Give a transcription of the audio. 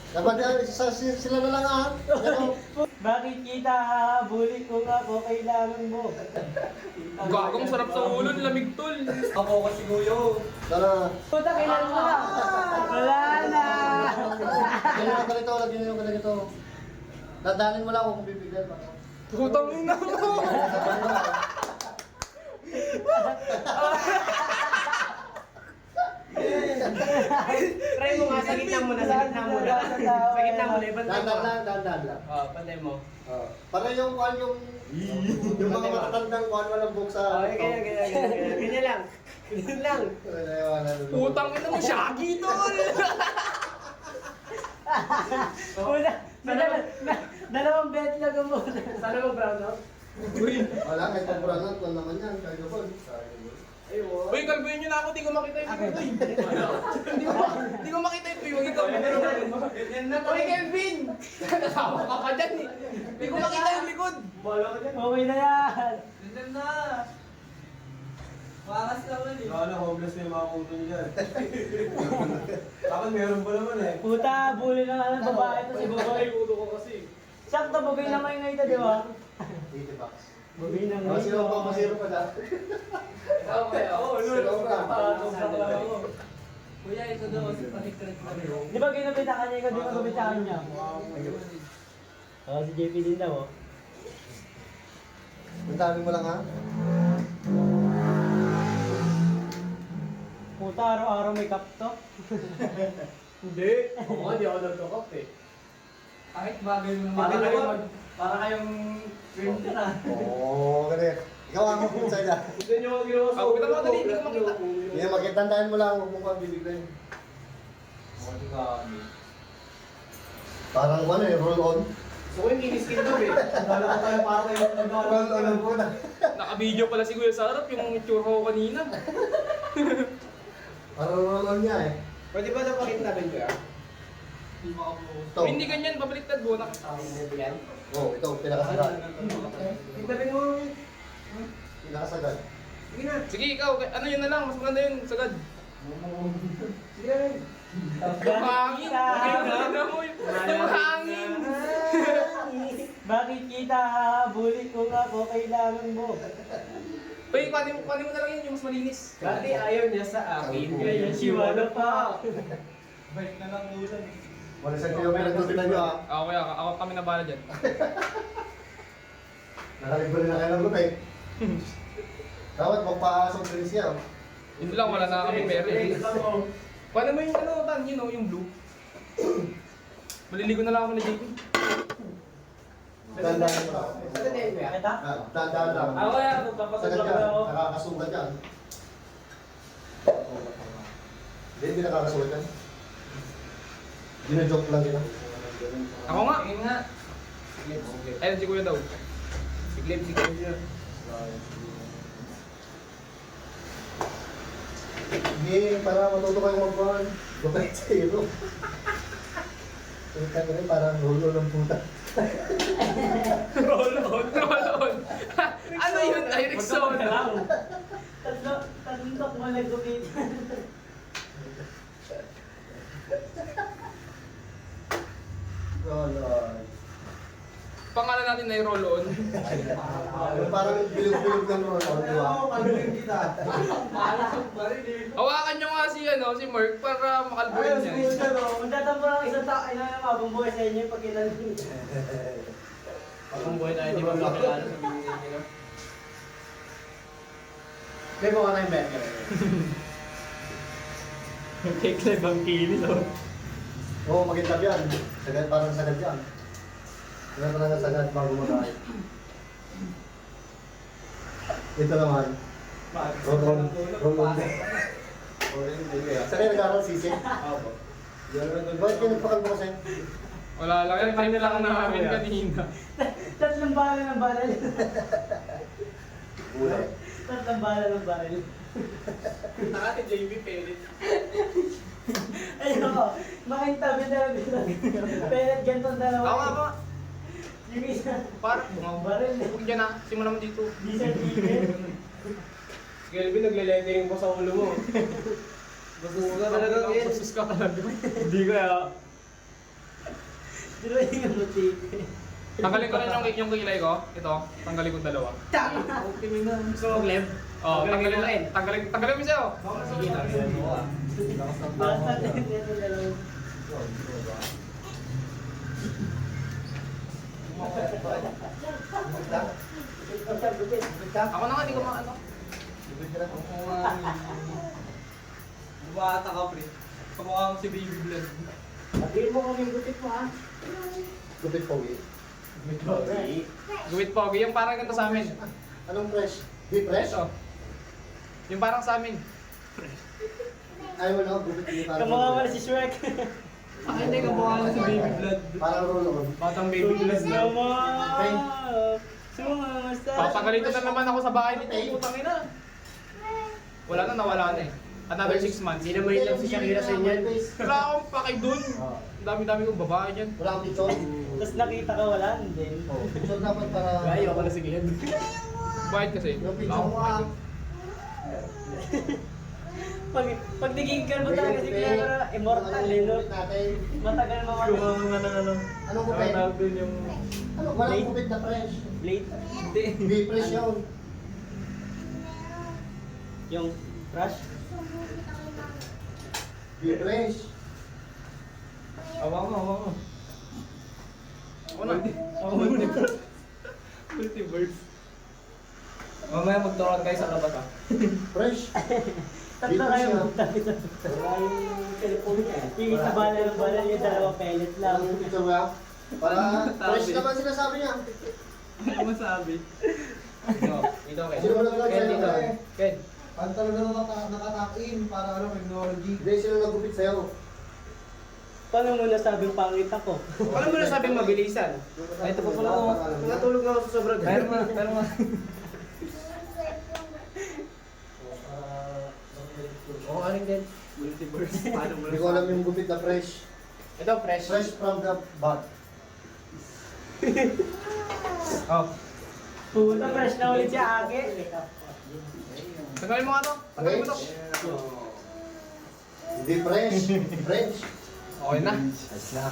Dapat sila na lang ah. Ano? Bakit kita hahabulin kung ako kailangan mo? Gagong sarap sa ulo, lamig tol. Ako kasi Guyo. Tara. Puta, kailangan mo na! Wala na! Lagyan mo ganito, lagyan mo ganito. Dadalhin mo lang ako kung bibigyan mo. Putang ina mo. Try mo nga, sa gitna muna, sa gitna muna. Sa gitna muna, ibantay mo. Dandan lang. Pantay mo. Para yung yung mga matatandang walang book sa... Ganyan lang. Ganyan lang. Putang ina mo, Shaggy tol. Puta, dalawang bet lang mo. Sana mo brown out? Wala, kahit pang branat, wala naman yan. Kaya ba? Ayun. Uy, kalbuhin nyo na ako, di ko makita yung likod. Di ko makita yung tuyong ikaw. Ganyan na. Uy, Kelvin! Natawa ka pa dyan eh. Di ko makita yung likod. Bala ka dyan. Okay na yan. Ganyan na. Wakas naman eh. Wala, homeless na yung mga kuto niya dyan. Dapat meron pa naman eh. Puta, bully na nga ng babae to si Bugoy. ulo ko kasi. Sakto, Bugoy naman yung ito, di ba? 80 bucks. Bugoy na nga. Sino pa masiro pa dyan? Ikaw kaya. Oo, Sino pa? Kuya, ito daw si Panikret pa rin. Di ba ginabita ka niya, ikaw di ba gabitaan niya? Oo, si JP din daw. Oh. Ang dami mo lang ha? Puta, araw-araw may cup to. Hindi. Oo, hindi ako nagkakap eh. Kahit bagay mo naman. Para kayong printer ah. Oo, ganit. Ikaw ang mapun sa ila. Gusto nyo ang ginawa sa Ako, kita mo dali, hindi ko makita. Hindi na makita, tandaan mo lang, huwag mo kang bibigyan. Parang ano eh, roll on. Gusto ko yung kinis-skin daw eh. Lalo ko tayo para kayo Roll on ang muna. Naka-video pala si Kuya sa harap, yung itsura ko kanina. Parang roll on niya eh. Pwede ba napakita natin ko ah? Ito. Hindi ganyan, babaliktad buo na. Yan. Oh, ito, pinakasagad. Tignan mo. Pinakasagad. Sige na. Sige, ikaw, ano yun na lang, mas maganda yun, sagad. Sige na rin. Yung hangin! Ano mo yun? Yung hangin! Bakit kita hahabulin kung ako kailangan mo? Uy, kuhanin mo na lang yun, yung mas malinis. Dati ayaw niya sa akin. Kaya siwala pa. Bait na lang ulan. Wala sa kayo may nagtutinan nyo ha. Ako kaya, ako kami na bala dyan. Nakalibre na kayo ng lupay. Dapat magpa-soft drinks niya. Yun lang, wala na kami pera eh. Paano mo yung ano, Tan, yun o, yung blue? Maliligo na lang ako na JP. Dandan mo lang. Sasabihin mo yan. Kita? Dandan lang. Ako kaya, Sagad magpapatulog ka, ako. nakakasugat yan. Hindi nakakasugat yan. Gina-joke lang yun. Ako nga. Tingin nga. Ayun, si Kuya daw. Siglip, siglip. Hindi, para matuto kayo mag-run. Gupay sa hero. Ito ka rin, parang hulo ng puta. Roll on. Ano yun, Erickson? Tatlong mo nagupit. Oh, Lord. Pangalan natin ay roll on. Parang bilog-bilog ng roll on, di ba? Hawakan nyo nga si Mark para makalbuhin niya. Magtatampo lang isang tao, ay na mabumbuhay sa inyo pag ilan. Pagkong buhay tayo, di ba makilala sa bibigyan nyo? May mga tayong burger. Take live ang kinis, oh. Oo, magintab yan. Sagad, parang sagad yan. Sagad talaga sagad bago mag-aay. Ito naman. Roll on. Roll on. Saan kayo nag-aaral? Sisig? Opo. Bakit kayo nagpakalbo kasi? Wala lang yan, time lang namin kanina. Tatlong bala ng baril. Ulay. Tatlong bala ng baril. Nakati JB Pellet. Ayun ako, makintabi na lang. Pelet ganitong dalawa. Ako nga ba? Yung isa, Parang bungaw. baril. Huwag dyan na, simulan mo dito. Diesel chicken. Gelby, nagle-lettering pa sa ulo mo. Basuga talaga yan. Basus ka talaga. Hindi ko ya. Drawing yung motif. Tanggalin ko rin yung kilay ko. Ito, tanggalin ko dalawa. Okay mo na. Gusto mo mag-lem? Oh, tanggalin mo siya. Sige, tanggalin mo ah. Basta ito dalawa. Ako na nga, hindi ko maano. Bumata ka, pre. Kamukha mo si Baby Blood. Sabihin mo kung yung gupit mo ha. Gupit pogi. Guwit pogi, yung parang ganito sa amin. Anong fresh? Di fresh? Ito. Yung parang sa amin. Ayaw mo na, gupit di parang. Kamukha mo na si Shrek. Hindi kamukha mo si Baby Blood. Parang roll-on. Batang baby blood na. naman. Sumasta. Papagalitan na naman ako sa bahay nito. Putang ina. Wala na, nawala na eh. Another 6 months. Hindi naman lang si Shakira sa inyan. Wala akong paki dun. Ang dami-dami kong babae dyan. Wala kang picture. Tapos nakita ka wala, din. Oh, picture dapat para... Ayaw ko na si Glenn. Bayad kasi. Yung Wala picture akong mo paki ah. dun. Pag naging ka mo talaga si Clara, immortal eh, no? Natin. Matagal mamatay. Anong gupit? dun yung... Ano? Walang gupit na fresh. Blade. Hindi. Di fresh yun. Yung crush. Di fresh. Awa mo. Ako na. Multiverse. Mamaya magturuan kayo sa labas ah. Fresh. Tatlo kayo magtapit sa yung cellphone niya. Yung isa bala ng bala niya, dalawa pellet lang. Anong picture mo ah? Para fresh naman sinasabi niya. Ano masabi? Ito okay. Sino ba nag-vlog Ken, sa'yo? dito. Ken. Ang talaga nakatakin para ano, technology. Hindi, sino nagupit sa'yo? Paano mo nasabing pangit ako? Paano mo nasabing mabilisan? Ay, ito pa pala ako. Natulog na ako sa sobrang. Pero nga. Oo, aling din. Multiverse. Paano mo Hindi ko alam yung gupit na fresh. Ito, fresh. Fresh from the bud. Oh. Puta, fresh na ulit siya ake. Tanggalin mo nga to. Tanggalin mo to. Hindi fresh. Fresh. Okay na. Ayos na.